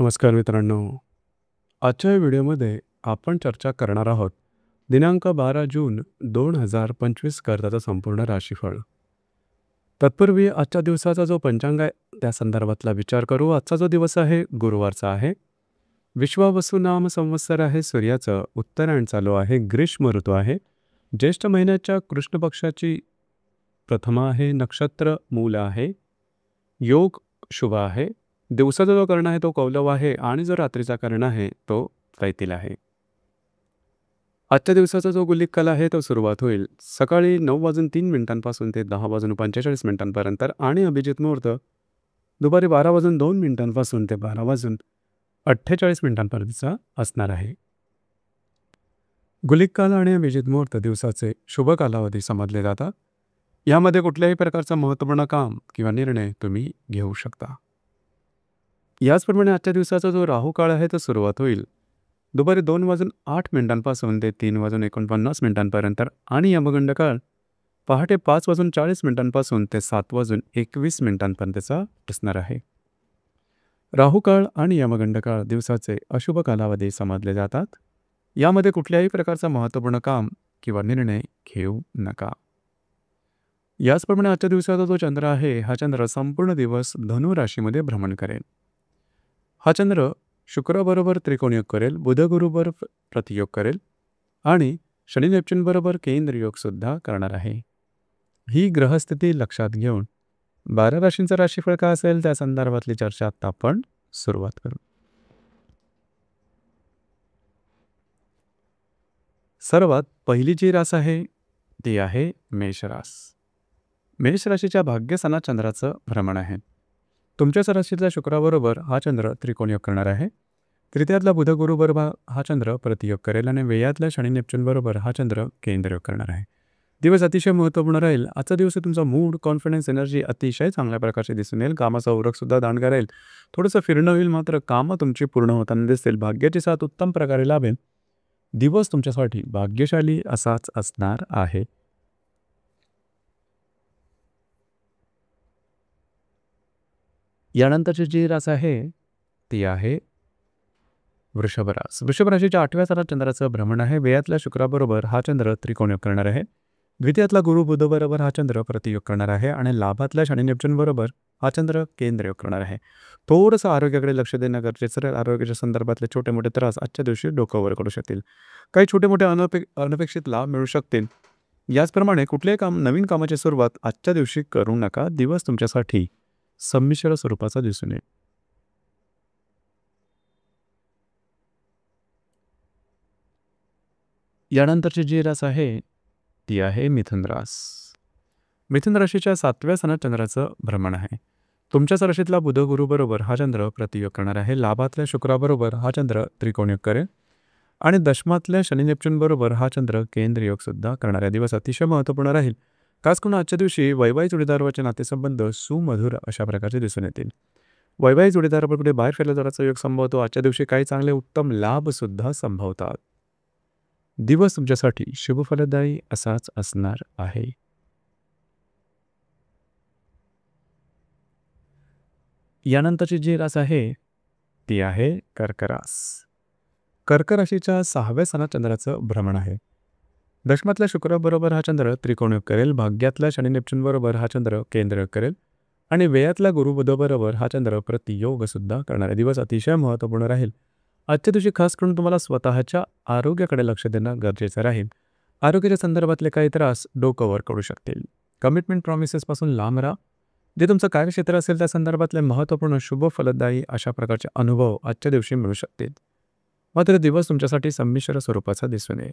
नमस्कार मित्रांनो. आजच्या या व्हिडिओमध्ये आपण चर्चा करणार आहोत दिनांक 12 जून 2025 करताचं संपूर्ण राशीफळ. तत्पूर्वी आजच्या दिवसाचा जो पंचांग आहे त्या संदर्भातला विचार करू. आजचा जो दिवस आहे गुरुवारचा आहे. विश्वावसु नाम संवत्सर आहे. सूर्याचं उत्तरायण चालू आहे. ग्रीष्म ऋतू आहे. ज्येष्ठ महिन्याच्या कृष्ण पक्षाची प्रथमा आहे. नक्षत्र मूल आहे. योग शुभ आहे. दिवसाचा जो कर्ण आहे तो कौलव आहे आणि जो रात्रीचा कर्ण आहे तो तैतील आहे. आजच्या दिवसाचा जो गुलिक काल आहे तो सुरुवात होईल सकाळी 9:03 ते 10:45 आणि अभिजित मुहूर्त दुपारी 12:02 ते 12:48 असणार आहे. गुलिक काल आणि अभिजित मुहूर्त दिवसाचे शुभ कालावधी समजले जातात. यामध्ये कुठल्याही प्रकारचा महत्त्वपूर्ण काम किंवा निर्णय तुम्ही घेऊ शकता. याचप्रमाणे आजच्या दिवसाचा जो राहू काळ आहे तो सुरुवात होईल दुपारी 2:08 ते 3:49 आणि यमगंड काळ पहाटे 5:40 ते 7:21 असणार आहे. राहू काळ आणि यमगंड काळ दिवसाचे अशुभ कालावधी समजले जातात. यामध्ये कुठल्याही प्रकारचा महत्त्वपूर्ण काम किंवा निर्णय घेऊ नका. याचप्रमाणे आजच्या दिवसाचा जो चंद्र आहे हा चंद्र संपूर्ण दिवस धनु राशीमध्ये भ्रमण करेल. हा चंद्र शुक्राबरोबर त्रिकोणयोग करेल, बुध गुरुबरोबर प्रतियोग करेल आणि शनी नेपच्यून बरोबर केंद्र योग सुद्धा करणार आहे. ही ग्रहस्थिती लक्षात घेऊन 12 राशींचं राशीफळ काय असेल त्या संदर्भातली चर्चा आता आपण सुरुवात करू. सर्वात पहिली जी रास आहे ती आहे मेष रास. मेष राशीच्या भाग्यस्थानात चंद्राचं भ्रमण आहे. तुमच्याच राशीतल्या शुक्राबरोबर हा चंद्र त्रिकोणयोग करणार आहे. तृतीयातला बुध गुरुबरोबर हा चंद्र प्रतियोग करेल आणि व्ययातल्या शनी नेपच्यून बरोबर हा चंद्र केंद्रयोग करणार आहे. दिवस अतिशय महत्त्वपूर्ण राहील. आजचा दिवस तुमचा मूड, कॉन्फिडन्स, एनर्जी अतिशय चांगल्या प्रकारचे दिसून येईल. कामाचा उरकसुद्धा दांडगा राहील. थोडंसं फिरणं होईल मात्र कामं तुमची पूर्ण होताना दिसतील. भाग्याची साथ उत्तम प्रकारे लाभेल. दिवस तुमच्यासाठी भाग्यशाली असाच असणार आहे. यानंतरची जी रास आहे ती आहे वृषभ रास. वृषभ राशीच्या 8व्या स्थानात चंद्राचं भ्रमण आहे. व्ययातल्या शुक्राबरोबर हा चंद्र त्रिकोणयोग करणार आहे. द्वितीयातला गुरु बुध बरोबर हा चंद्र प्रतियोग करणार आहे आणि लाभातल्या शनी नेपच्यून बरोबर हा चंद्र केंद्रयोग करणार आहे. थोडंसं आरोग्याकडे लक्ष देणं गरजेचं आहे. आरोग्याच्या संदर्भातले छोटे मोठे त्रास आजच्या दिवशी डोक्यावर करू शकतील. काही छोटे मोठे अनपेक्षित लाभ मिळू शकतील. याचप्रमाणे कुठल्याही नवीन कामाची सुरुवात आजच्या दिवशी करू नका. दिवस तुमच्यासाठी संमिश्र स्वरूपाचा दिसून येईल. यानंतरची जी रास आहे ती आहे मिथुन रास. मिथुन राशीच्या 7व्या स्थानात चंद्राचं भ्रमण आहे. तुमच्याच राशीतला बुध गुरुबरोबर हा चंद्र प्रतियोग करणार आहे. लाभातल्या शुक्राबरोबर हा चंद्र त्रिकोणयोग करेल आणि दशमातल्या शनी नेपच्यून बरोबर हा चंद्र केंद्रयोग सुद्धा करणारा दिवस अतिशय महत्त्वपूर्ण राहील. खास करून आजच्या दिवशी वैवाहिक जोडीदाराचे नातेसंबंध सुमधुर अशा प्रकारचे दिसून येतील. वैवाहिक जोडीदारापुढे बाहेर फिरल्या जाण्याचा योग संभवतो. आजच्या दिवशी काही चांगले उत्तम लाभ सुद्धा संभवतात. दिवस तुमच्यासाठी शुभफलदायी असाच असणार आहे. यानंतरची जी रास आहे ती आहे कर्क रास. कर्क राशीच्या 6व्या स्थानात चंद्राचं भ्रमण आहे. दशमातल्या शुक्राबरोबर हा चंद्र त्रिकोणयोग करेल. भाग्यातल्या शनी नेपच्यून बरोबर हा चंद्र केंद्रयोग करेल आणि व्ययातल्या गुरुबुध बरोबर हा चंद्र प्रतियोग सुद्धा करणारे दिवस अतिशय महत्त्वपूर्ण राहील. आजच्या दिवशी खास करून तुम्हाला स्वतःच्या आरोग्याकडे लक्ष देणं गरजेचं राहील. आरोग्याच्या संदर्भातले काही त्रास डोकंवर करू शकतील. कमिटमेंट प्रॉमिसेसपासून लांब राहा. जे तुमचं कार्यक्षेत्र असेल त्या संदर्भातले महत्त्वपूर्ण शुभ फलदायी अशा प्रकारचे अनुभव आजच्या दिवशी मिळू शकतील. मात्र दिवस तुमच्यासाठी संमिश्र स्वरूपाचा दिसून येईल.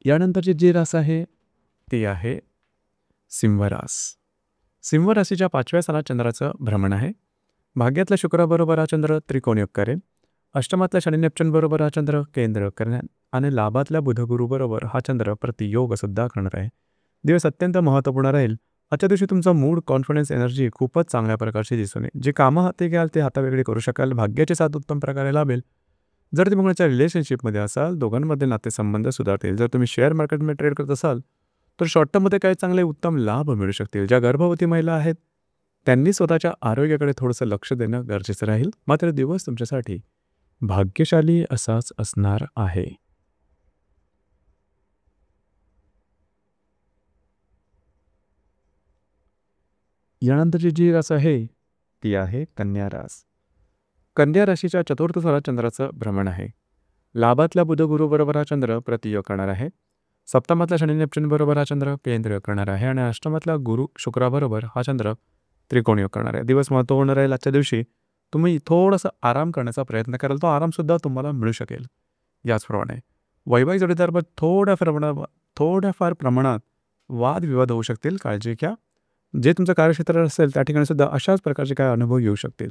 यानंतरची जी रास आहे ती आहे सिंह रास. सिंह राशीच्या 5व्या स्थानात चंद्राचं भ्रमण आहे. भाग्यातल्या शुक्राबरोबर हा चंद्र त्रिकोणयोग करेल. अष्टमातल्या शनी नेपच्यून बरोबर हा चंद्र केंद्रयोग करणार आणि लाभातल्या बुध गुरुबरोबर हा चंद्र प्रतियोग सुद्धा करणार आहे. दिवस अत्यंत महत्त्वपूर्ण राहील. आजच्या दिवशी तुमचा मूड, कॉन्फिडन्स, एनर्जी खूपच चांगल्या प्रकारची दिसून येईल. जे कामं हाती घ्याल ते हातावेगळी करू शकाल. भाग्याची साथ उत्तम प्रकारे लाभेल. जर तुम्ही कोणाच्या रिलेशनशिपमध्ये असाल दोघांमध्ये नातेसंबंध सुधारतील. जर तुम्ही शेअर मार्केटमध्ये ट्रेड करत असाल तर शॉर्ट टर्ममध्ये काही चांगले उत्तम लाभ मिळू शकतील. ज्या गर्भवती महिला आहेत त्यांनी स्वतःच्या आरोग्याकडे थोडंसं लक्ष देणं गरजेचं राहील. मात्र दिवस तुमच्यासाठी भाग्यशाली असाच असणार आहे. यानंतरची जी रास आहे ती आहे कन्या रास. कन्या राशीच्या चतुर्थ घरात चंद्राचं भ्रमण आहे. लाभातल्या बुध गुरु बरोबर हा चंद्र प्रतियोग करणार आहे. सप्तमातल्या शनी नेपच्यून बरोबर हा चंद्र केंद्र करणार आहे आणि अष्टमातल्या गुरु शुक्राबरोबर हा चंद्र त्रिकोणीय करणार आहे. दिवस महत्त्वपूर्ण राहील. आजच्या दिवशी तुम्ही थोडासा आराम करण्याचा प्रयत्न कराल, तो आरामसुद्धा तुम्हाला मिळू शकेल. याचप्रमाणे वैवाहिक जोडीदाराबरोबर थोड्याफार प्रमाणात वादविवाद होऊ शकतील, काळजी घ्या. जे तुमचं कार्यक्षेत्र असेल त्या ठिकाणी सुद्धा अशाच प्रकारचे काय अनुभव येऊ शकतील.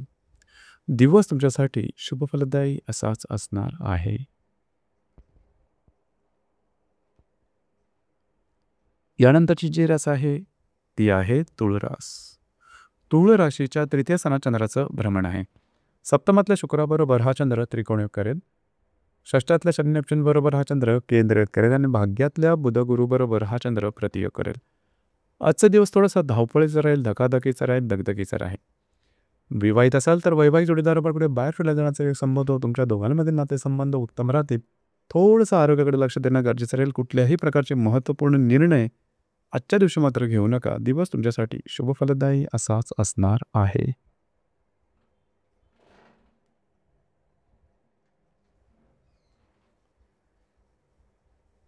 दिवस तुमच्यासाठी शुभफलदायी असाच असणार आहे. यानंतरची जी रास आहे ती आहे तुळ रास. तुळ राशीच्या तृतीय स्थानात चंद्राचं भ्रमण आहे. सप्तमातल्या शुक्राबरोबर हा चंद्र त्रिकोणयोग करेल. षष्ठातल्या शनी नेपच्यून बरोबर हा चंद्र केंद्रित करेल आणि भाग्यातल्या बुध गुरु बरोबर हा चंद्र प्रतियोग करेल. आजचा दिवस थोडासा धावपळीचा राहील, धकाधकीचा राहील, दगदगीचा राहील. विवाहित असाल तर वैवाहिक जोडीदाराबरोबर बाहेर फिरल्या जाण्याचा एक संबंध तुमच्या दोघांमध्ये नातेसंबंध उत्तम राहतील. थोडंसं आरोग्याकडे लक्ष देणं गरजेचं राहील. कुठल्याही प्रकारचे महत्त्वपूर्ण निर्णय आजच्या दिवशी मात्र घेऊ नका. दिवस तुमच्यासाठी शुभफलदायी असाच असणार आहे.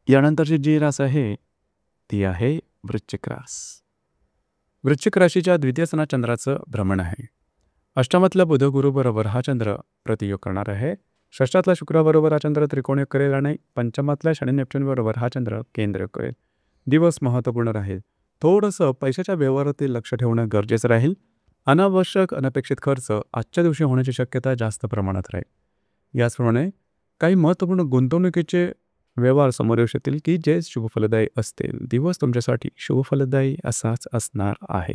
यानंतरची जी रास आहे ती आहे वृश्चिक रास. वृश्चिक राशीच्या द्वितीय स्थानात चंद्राचं भ्रमण आहे. अष्टमातल्या बुध गुरु बरोबर हा चंद्र प्रतियोग करणार आहे. षष्ठातल्या शुक्राबरोबर हा चंद्र त्रिकोणयोग करेल आणि पंचमातल्या शनी नेपच्यून बरोबर हा चंद्र केंद्र करेल. दिवस महत्त्वपूर्ण राहील. थोडंसं पैशाच्या व्यवहारातील लक्ष ठेवणं गरजेचं राहील. अनावश्यक अनपेक्षित खर्च आजच्या दिवशी होण्याची शक्यता जास्त प्रमाणात राहील. याचप्रमाणे काही महत्त्वपूर्ण गुंतवणुकीचे व्यवहार समोर येऊ शकतील की जे शुभफलदायी असतील. दिवस तुमच्यासाठी शुभफलदायी असाच असणार आहे.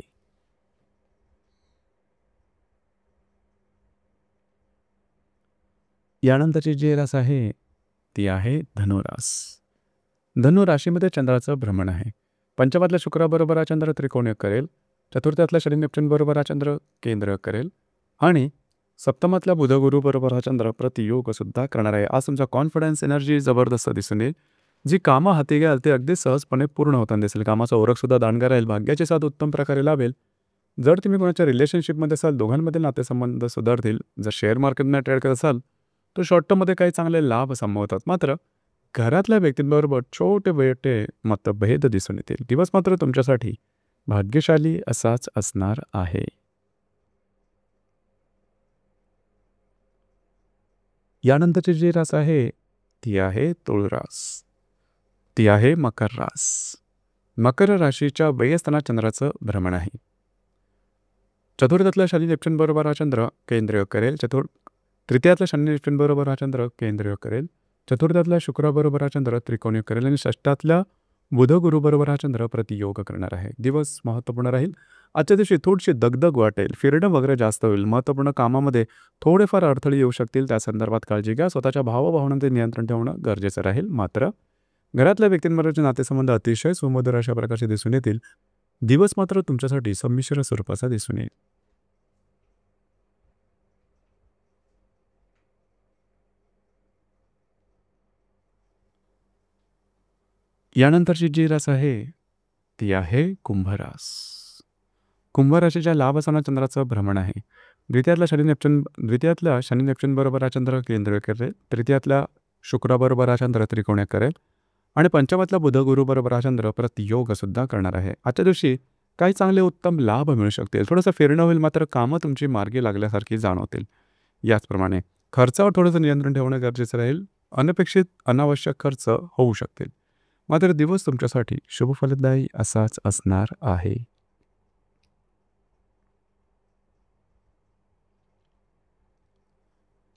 यानंतरची जी रास आहे ती आहे धनुरास. धनु राशीमध्ये चंद्राचं भ्रमण आहे. पंचमातल्या शुक्राबरोबर हा चंद्र त्रिकोणयोग करेल. चतुर्थातल्या शनी नेपच्यून बरोबर हा चंद्र केंद्र करेल आणि सप्तमातल्या बुध गुरु बरोबर हा चंद्र प्रतियोग सुद्धा करणार आहे. आज तुमचा कॉन्फिडन्स एनर्जी जबरदस्त दिसून येईल. जी कामं हाती घ्याल ते अगदी सहजपणे पूर्ण होताना दिसेल. कामाचा ओळखसुद्धा दांडगा राहील. भाग्याची साथ उत्तम प्रकारे लाभेल. जर तुम्ही कोणाच्या रिलेशनशिपमध्ये असाल दोघांमधील नातेसंबंध सुधारतील. जर शेअर मार्केटमध्ये ट्रेड करत असाल तर शॉर्ट टर्ममध्ये काही चांगले लाभ संभवतात. मात्र घरातल्या व्यक्तींबरोबर छोटे वेटे मतभेद दिसून येतील. दिवस मात्र तुमच्यासाठी भाग्यशाली असाच असणार आहे. यानंतरची जी रास आहे ती आहे तुळ रास. ती आहे मकर रास. मकर राशीच्या व्यय स्थानात चंद्राचं भ्रमण आहे. चतुर्थातल्या शनी नेपच्यून बरोबर हा चंद्र केंद्रयोग करेल. तृतीयातल्या शनी नेपच्यून बरोबर हा चंद्र केंद्रयोग करेल. चतुर्थातल्या शुक्राबरोबर हा चंद्र त्रिकोणयोग करेल आणि षष्ठातल्या बुध गुरु बरोबर हा चंद्र प्रतियोग करणार आहे. दिवस महत्त्वपूर्ण राहील. आजच्या दिवशी थोडीशी दगदग वाटेल, फिरणं वगैरे जास्त होईल. महत्त्वपूर्ण कामामध्ये थोडेफार अडथळे येऊ शकतील. त्या संदर्भात काळजी घ्या. स्वतःच्या भावभावनांचे नियंत्रण ठेवणं गरजेचं राहील. मात्र घरातल्या व्यक्तींबरोबरचे नातेसंबंध अतिशय सुमधुर अशा प्रकारचे दिसून येतील. दिवस मात्र तुमच्यासाठी संमिश्र स्वरूपाचा दिसून येईल. यानंतरची जी रास आहे ती आहे कुंभरास. कुंभराशीच्या लाभ स्थानात चंद्राचं भ्रमण आहे. द्वितीयातल्या शनी नेपच्यून बरोबर हा चंद्र केंद्र करेल. तृतीयातल्या शुक्राबरोबर हा चंद्र त्रिकोणीय करेल आणि पंचमातल्या बुध गुरु बरोबर हा चंद्र प्रतियोग सुद्धा करणार आहे. आजच्या दिवशी काही चांगले उत्तम लाभ मिळू शकतील. थोडंसं फिरणं होईल. मात्र कामं तुमची मार्गी लागल्यासारखी जाणवतील. याचप्रमाणे खर्चावर थोडंसं नियंत्रण ठेवणं गरजेचं राहील. अनपेक्षित अनावश्यक खर्च होऊ शकतील. मात्र दिवस तुमच्यासाठी शुभफलदायी असाच असणार आहे.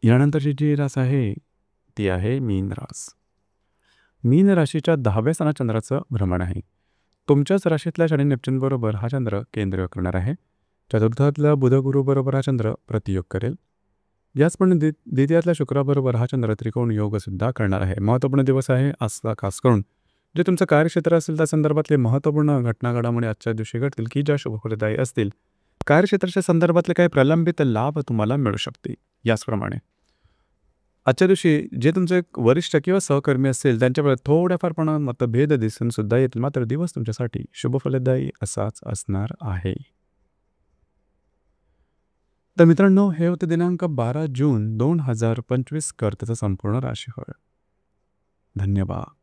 यानंतरची जी रास आहे ती आहे मीन रास. मीन राशीच्या 10व्या स्थानात चंद्राचं भ्रमण आहे. तुमच्याच राशीतल्या शनी नेपच्यून बरोबर हा चंद्र केंद्रयोग करणार आहे. चतुर्थातल्या बुध गुरु बरोबर हा चंद्र प्रतियोग करेल. याचप्रमाणे द्वितीयातल्या शुक्राबरोबर हा चंद्र त्रिकोण योग सुद्धा करणार आहे. महत्त्वपूर्ण दिवस आहे. आजचा खास करून जे तुमचं कार्यक्षेत्र असेल त्या संदर्भातले महत्त्वपूर्ण घटना घडामोडी आजच्या दिवशी घडतील, की ज्या शुभफलदायी असतील. कार्यक्षेत्राच्या संदर्भातले काही प्रलंबित लाभ तुम्हाला मिळू शकतील. याचप्रमाणे आजच्या दिवशी जे तुमचे एक वरिष्ठ किंवा सहकर्मी असतील त्यांच्याकडे थोड्याफार प्रमाणात मतभेद दिसून सुद्धा येतील. मात्र दिवस तुमच्यासाठी शुभफलदायी असाच असणार आहे. तर मित्रांनो, हे होते दिनांक 12 जून 2025 कर्तेचा संपूर्ण राशीफळ. धन्यवाद.